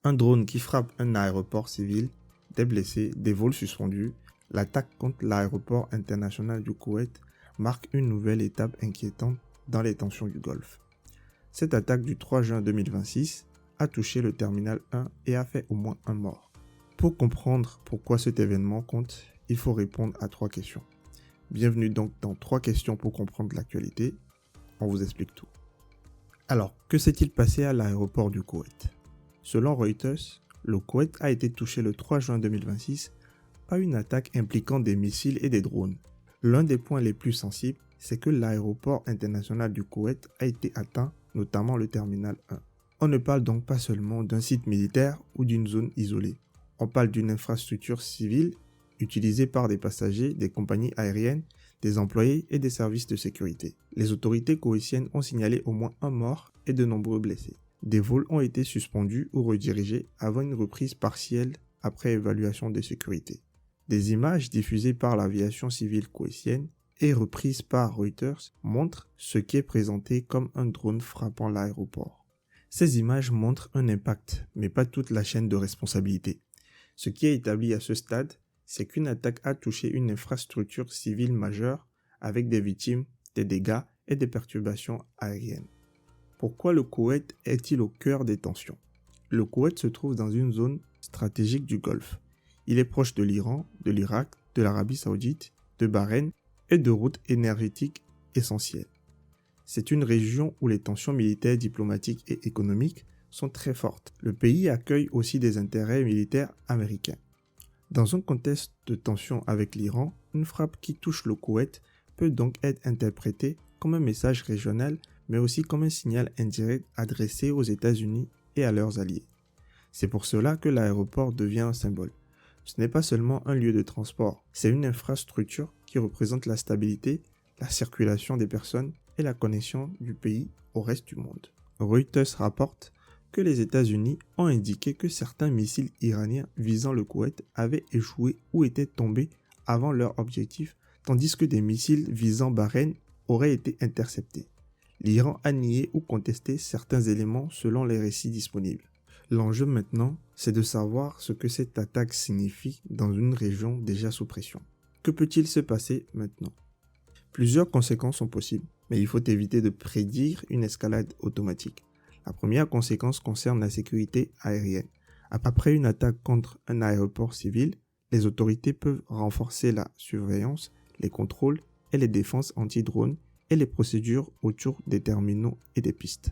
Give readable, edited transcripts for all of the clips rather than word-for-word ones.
Un drone qui frappe un aéroport civil, des blessés, des vols suspendus, l'attaque contre l'aéroport international du Koweït marque une nouvelle étape inquiétante dans les tensions du Golfe. Cette attaque du 3 juin 2026 a touché le terminal 1 et a fait au moins un mort. Pour comprendre pourquoi cet événement compte, il faut répondre à 3 questions. Bienvenue donc dans 3 questions pour comprendre l'actualité. On vous explique tout. Alors, que s'est-il passé à l'aéroport du Koweït ? Selon Reuters, le Koweït a été touché le 3 juin 2026 par une attaque impliquant des missiles et des drones. L'un des points les plus sensibles, c'est que l'aéroport international du Koweït a été atteint, notamment le terminal 1. On ne parle donc pas seulement d'un site militaire ou d'une zone isolée. On parle d'une infrastructure civile utilisée par des passagers, des compagnies aériennes, des employés et des services de sécurité. Les autorités koweïtiennes ont signalé au moins un mort et de nombreux blessés. Des vols ont été suspendus ou redirigés avant une reprise partielle après évaluation de sécurité. Des images diffusées par l'aviation civile koweïtienne et reprises par Reuters montrent ce qui est présenté comme un drone frappant l'aéroport. Ces images montrent un impact, mais pas toute la chaîne de responsabilité. Ce qui est établi à ce stade, c'est qu'une attaque a touché une infrastructure civile majeure avec des victimes, des dégâts et des perturbations aériennes. Pourquoi le Koweït est-il au cœur des tensions ? Le Koweït se trouve dans une zone stratégique du Golfe. Il est proche de l'Iran, de l'Irak, de l'Arabie Saoudite, de Bahreïn et de routes énergétiques essentielles. C'est une région où les tensions militaires, diplomatiques et économiques sont très fortes. Le pays accueille aussi des intérêts militaires américains. Dans un contexte de tension avec l'Iran, une frappe qui touche le Koweït peut donc être interprétée comme un message régional, mais aussi comme un signal indirect adressé aux États-Unis et à leurs alliés. C'est pour cela que l'aéroport devient un symbole. Ce n'est pas seulement un lieu de transport, c'est une infrastructure qui représente la stabilité, la circulation des personnes et la connexion du pays au reste du monde. Reuters rapporte que les États-Unis ont indiqué que certains missiles iraniens visant le Koweït avaient échoué ou étaient tombés avant leur objectif, tandis que des missiles visant Bahreïn auraient été interceptés. L'Iran a nié ou contesté certains éléments selon les récits disponibles. L'enjeu maintenant, c'est de savoir ce que cette attaque signifie dans une région déjà sous pression. Que peut-il se passer maintenant ? Plusieurs conséquences sont possibles, mais il faut éviter de prédire une escalade automatique. La première conséquence concerne la sécurité aérienne. Après une attaque contre un aéroport civil, les autorités peuvent renforcer la surveillance, les contrôles et les défenses anti-drones et les procédures autour des terminaux et des pistes.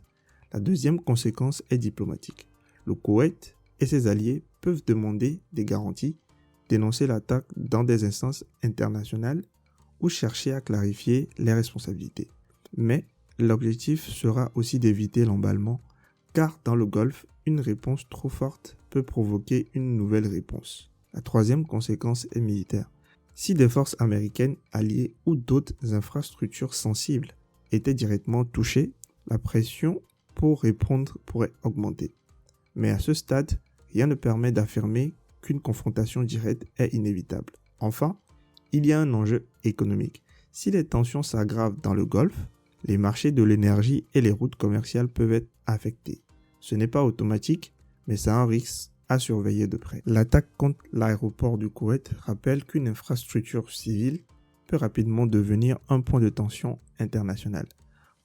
La deuxième conséquence est diplomatique. Le Koweït et ses alliés peuvent demander des garanties, dénoncer l'attaque dans des instances internationales ou chercher à clarifier les responsabilités. Mais l'objectif sera aussi d'éviter l'emballement, car dans le Golfe, une réponse trop forte peut provoquer une nouvelle réponse. La troisième conséquence est militaire. Si des forces américaines, alliées ou d'autres infrastructures sensibles étaient directement touchées, la pression pour répondre pourrait augmenter. Mais à ce stade, rien ne permet d'affirmer qu'une confrontation directe est inévitable. Enfin, il y a un enjeu économique. Si les tensions s'aggravent dans le Golfe, les marchés de l'énergie et les routes commerciales peuvent être affectés. Ce n'est pas automatique, mais c'est un risque à surveiller de près. L'attaque contre l'aéroport du Koweït rappelle qu'une infrastructure civile peut rapidement devenir un point de tension international.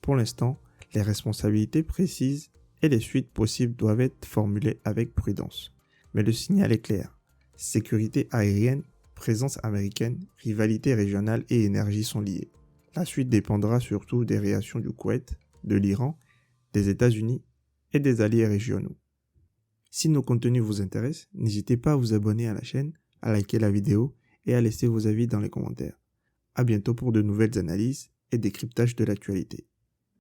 Pour l'instant, les responsabilités précises et les suites possibles doivent être formulées avec prudence. Mais le signal est clair. Sécurité aérienne, présence américaine, rivalité régionale et énergie sont liées. La suite dépendra surtout des réactions du Koweït, de l'Iran, des États-Unis et des alliés régionaux. Si nos contenus vous intéressent, n'hésitez pas à vous abonner à la chaîne, à liker la vidéo et à laisser vos avis dans les commentaires. À bientôt pour de nouvelles analyses et décryptages de l'actualité.